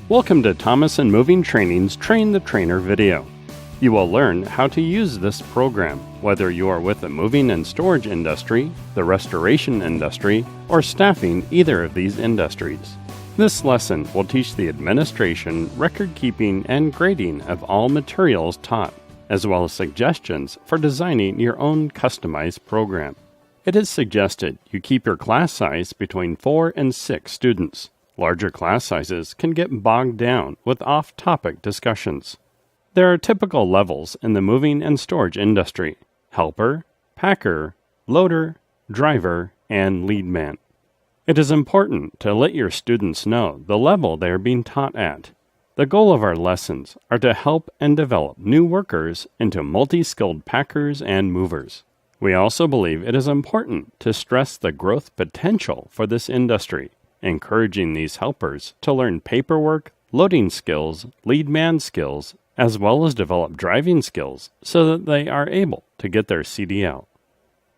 Welcome to Thomas & Moving Training's Train the Trainer video. You will learn how to use this program, whether you are with the moving and storage industry, the restoration industry, or staffing either of these industries. This lesson will teach the administration, record keeping, and grading of all materials taught, as well as suggestions for designing your own customized program. It is suggested you keep your class size between 4 and 6 students. Larger class sizes can get bogged down with off-topic discussions. There are typical levels in the moving and storage industry: helper, packer, loader, driver, and lead man. It is important to let your students know the level they are being taught at. The goal of our lessons are to help and develop new workers into multi-skilled packers and movers. We also believe it is important to stress the growth potential for this industry, encouraging these helpers to learn paperwork, loading skills, lead man skills, as well as develop driving skills so that they are able to get their CDL.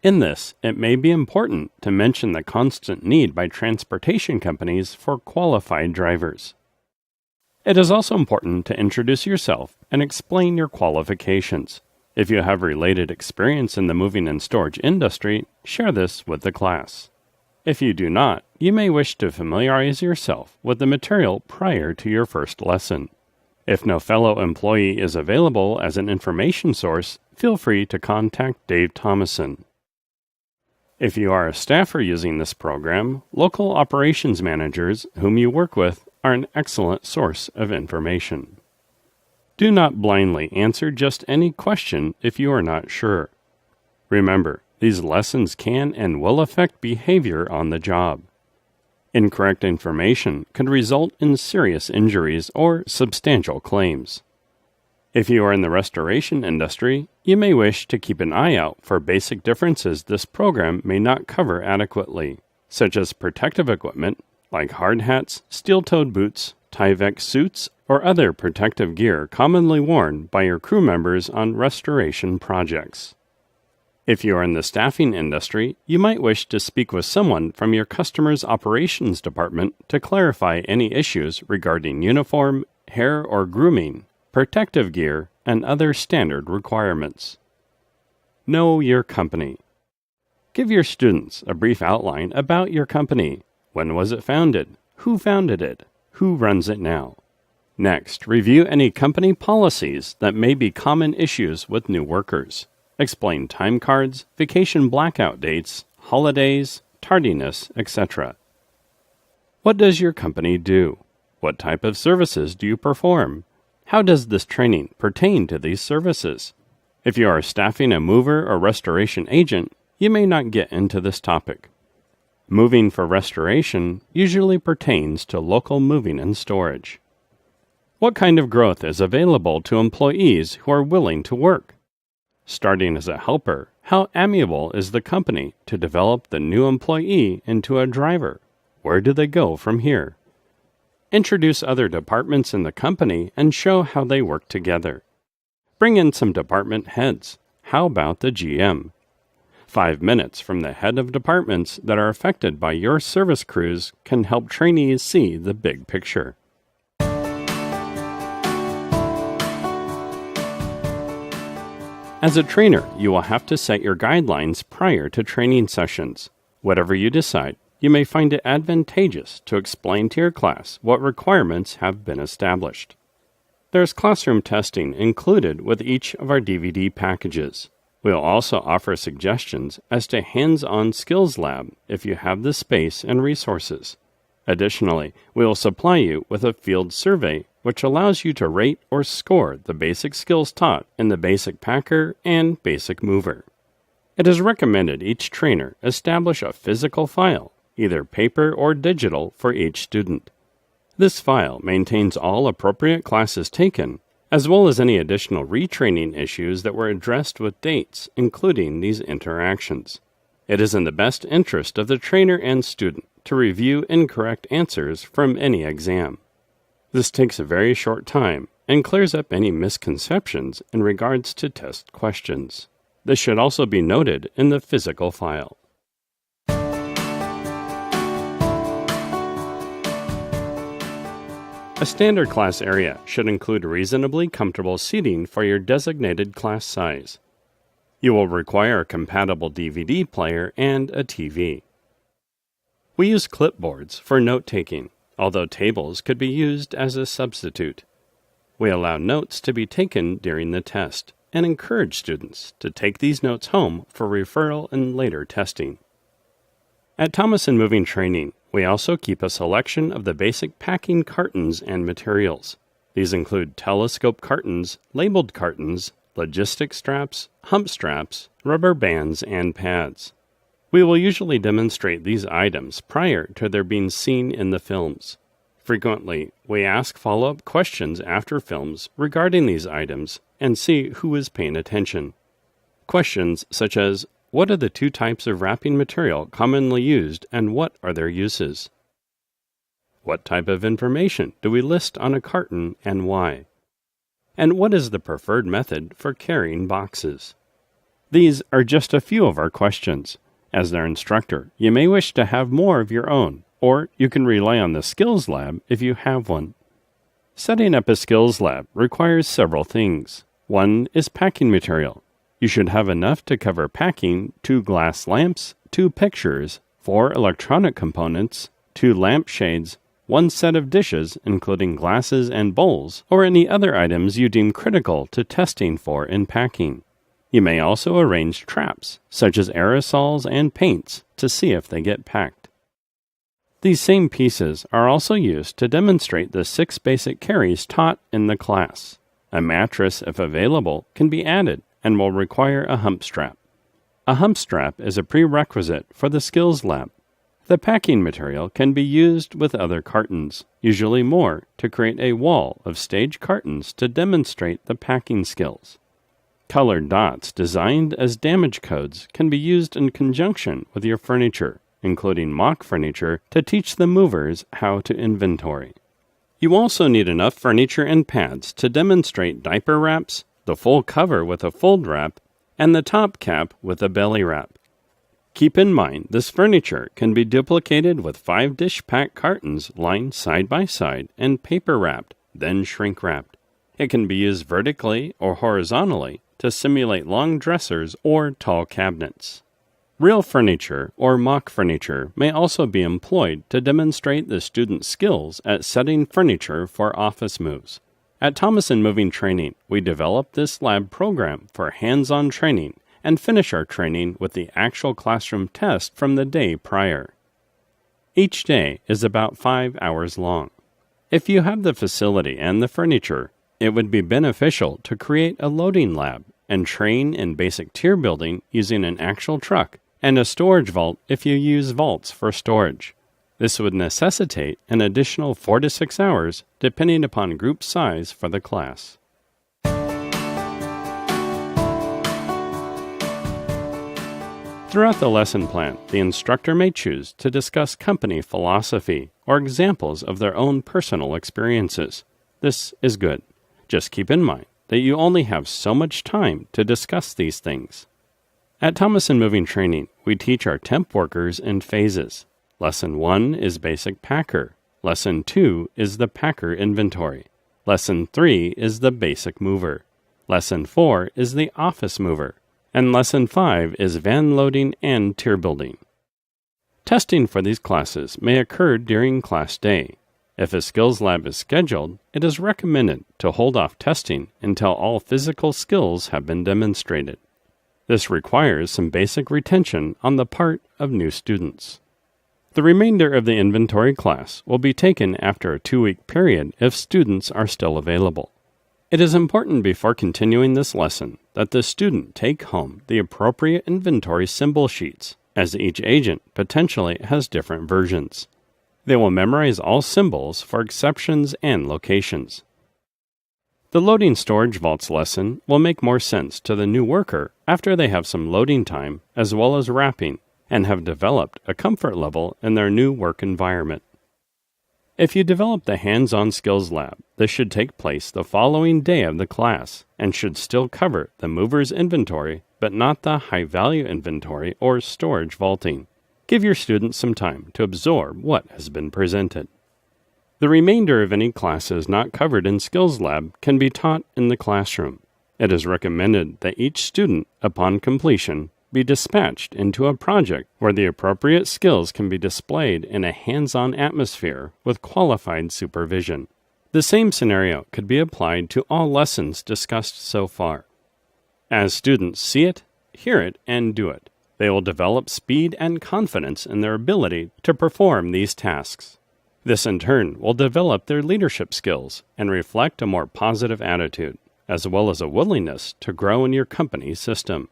In this, it may be important to mention the constant need by transportation companies for qualified drivers. It is also important to introduce yourself and explain your qualifications. If you have related experience in the moving and storage industry, share this with the class. If you do not, you may wish to familiarize yourself with the material prior to your first lesson. If no fellow employee is available as an information source, feel free to contact Dave Thomason. If you are a staffer using this program, local operations managers whom you work with are an excellent source of information. Do not blindly answer just any question if you are not sure. Remember, these lessons can and will affect behavior on the job. Incorrect information can result in serious injuries or substantial claims. If you are in the restoration industry, you may wish to keep an eye out for basic differences this program may not cover adequately, such as protective equipment like hard hats, steel-toed boots, Tyvek suits, or other protective gear commonly worn by your crew members on restoration projects. If you are in the staffing industry, you might wish to speak with someone from your customer's operations department to clarify any issues regarding uniform, hair or grooming, protective gear, and other standard requirements. Know your company. Give your students a brief outline about your company. When was it founded? Who founded it? Who runs it now? Next, review any company policies that may be common issues with new workers. Explain time cards, vacation blackout dates, holidays, tardiness, etc. What does your company do? What type of services do you perform? How does this training pertain to these services? If you are staffing a mover or restoration agent, you may not get into this topic. Moving for restoration usually pertains to local moving and storage. What kind of growth is available to employees who are willing to work? Starting as a helper, how amiable is the company to develop the new employee into a driver? Where do they go from here? Introduce other departments in the company and show how they work together. Bring in some department heads. How about the GM? 5 minutes from the head of departments that are affected by your service crews can help trainees see the big picture. As a trainer, you will have to set your guidelines prior to training sessions. Whatever you decide, you may find it advantageous to explain to your class what requirements have been established. There's classroom testing included with each of our DVD packages. We'll also offer suggestions as to hands-on skills lab if you have the space and resources. Additionally, we will supply you with a field survey which allows you to rate or score the basic skills taught in the basic packer and basic mover. It is recommended each trainer establish a physical file, either paper or digital, for each student. This file maintains all appropriate classes taken, as well as any additional retraining issues that were addressed with dates, including these interactions. It is in the best interest of the trainer and student to review incorrect answers from any exam. This takes a very short time and clears up any misconceptions in regards to test questions. This should also be noted in the physical file. A standard class area should include reasonably comfortable seating for your designated class size. You will require a compatible DVD player and a TV. We use clipboards for note-taking, although tables could be used as a substitute. We allow notes to be taken during the test and encourage students to take these notes home for referral and later testing. At Thomas & Moving Training, we also keep a selection of the basic packing cartons and materials. These include telescope cartons, labeled cartons, logistic straps, hump straps, rubber bands, and pads. We will usually demonstrate these items prior to their being seen in the films. Frequently, we ask follow-up questions after films regarding these items and see who is paying attention. Questions such as, what are the two types of wrapping material commonly used and what are their uses? What type of information do we list on a carton and why? And what is the preferred method for carrying boxes? These are just a few of our questions. As their instructor, you may wish to have more of your own, or you can rely on the Skills Lab if you have one. Setting up a Skills Lab requires several things. One is packing material. You should have enough to cover packing 2 glass lamps, 2 pictures, 4 electronic components, 2 lamp shades, 1 set of dishes including glasses and bowls, or any other items you deem critical to testing for in packing. You may also arrange traps, such as aerosols and paints, to see if they get packed. These same pieces are also used to demonstrate the 6 basic carries taught in the class. A mattress, if available, can be added and will require a hump strap. A hump strap is a prerequisite for the Skills Lab. The packing material can be used with other cartons, usually more, to create a wall of stage cartons to demonstrate the packing skills. Colored dots designed as damage codes can be used in conjunction with your furniture, including mock furniture, to teach the movers how to inventory. You also need enough furniture and pads to demonstrate diaper wraps, the full cover with a fold wrap, and the top cap with a belly wrap. Keep in mind this furniture can be duplicated with 5 dish pack cartons lined side by side and paper wrapped, then shrink wrapped. It can be used vertically or horizontally to simulate long dressers or tall cabinets. Real furniture or mock furniture may also be employed to demonstrate the student's skills at setting furniture for office moves. At Thomas & Moving Training, we develop this lab program for hands-on training and finish our training with the actual classroom test from the day prior. Each day is about 5 hours long. If you have the facility and the furniture, it would be beneficial to create a loading lab and train in basic tier building using an actual truck and a storage vault if you use vaults for storage. This would necessitate an additional 4 to 6 hours depending upon group size for the class. Throughout the lesson plan, the instructor may choose to discuss company philosophy or examples of their own personal experiences. This is good. Just keep in mind that you only have so much time to discuss these things. At Thomas & Moving Training, we teach our temp workers in phases. Lesson 1 is Basic Packer. Lesson 2 is the Packer Inventory. Lesson 3 is the Basic Mover. Lesson 4 is the Office Mover. And Lesson 5 is Van Loading and Tier Building. Testing for these classes may occur during class day. If a skills lab is scheduled, it is recommended to hold off testing until all physical skills have been demonstrated. This requires some basic retention on the part of new students. The remainder of the inventory class will be taken after a 2-week period if students are still available. It is important before continuing this lesson that the student take home the appropriate inventory symbol sheets, as each agent potentially has different versions. They will memorize all symbols for exceptions and locations. The loading storage vaults lesson will make more sense to the new worker after they have some loading time as well as wrapping and have developed a comfort level in their new work environment. If you develop the hands-on skills lab, this should take place the following day of the class and should still cover the mover's inventory but not the high-value inventory or storage vaulting. Give your students some time to absorb what has been presented. The remainder of any classes not covered in Skills Lab can be taught in the classroom. It is recommended that each student, upon completion, be dispatched into a project where the appropriate skills can be displayed in a hands-on atmosphere with qualified supervision. The same scenario could be applied to all lessons discussed so far. As students see it, hear it, and do it, they will develop speed and confidence in their ability to perform these tasks. This in turn will develop their leadership skills and reflect a more positive attitude, as well as a willingness to grow in your company's system.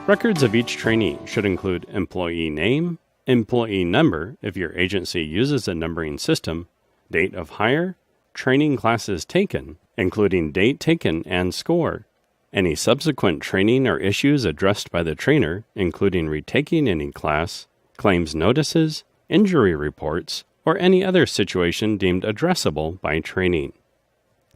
Records of each trainee should include employee name, employee number if your agency uses a numbering system, date of hire, training classes taken, including date taken and score, any subsequent training or issues addressed by the trainer, including retaking any class, claims notices, injury reports, or any other situation deemed addressable by training.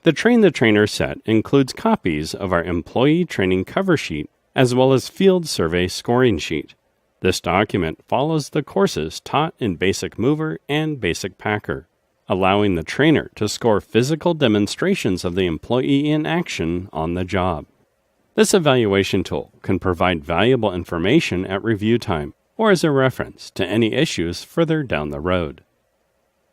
The Train the Trainer set includes copies of our employee training cover sheet as well as field survey scoring sheet. This document follows the courses taught in Basic Mover and Basic Packer, allowing the trainer to score physical demonstrations of the employee in action on the job. This evaluation tool can provide valuable information at review time or as a reference to any issues further down the road.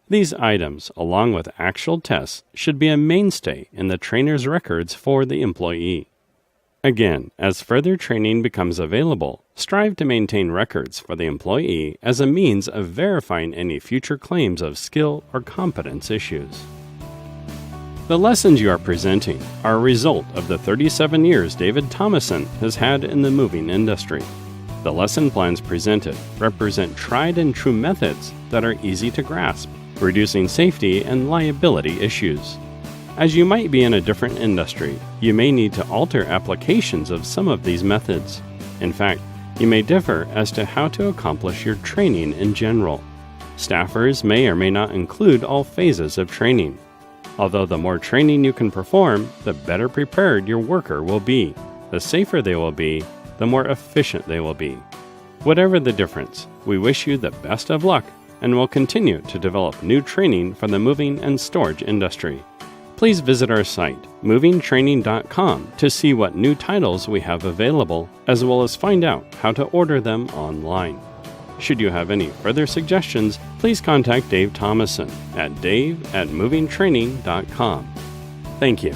These items, along with actual tests, should be a mainstay in the trainer's records for the employee. Again, as further training becomes available, strive to maintain records for the employee as a means of verifying any future claims of skill or competence issues. The lessons you are presenting are a result of the 37 years David Thomason has had in the moving industry. The lesson plans presented represent tried and true methods that are easy to grasp, reducing safety and liability issues. As you might be in a different industry, you may need to alter applications of some of these methods. In fact, you may differ as to how to accomplish your training in general. Staffers may or may not include all phases of training. Although the more training you can perform, the better prepared your worker will be, the safer they will be, the more efficient they will be. Whatever the difference, we wish you the best of luck and will continue to develop new training for the moving and storage industry. Please visit our site, movingtraining.com, to see what new titles we have available, as well as find out how to order them online. Should you have any further suggestions, please contact Dave Thomason at dave@movingtraining.com. Thank you.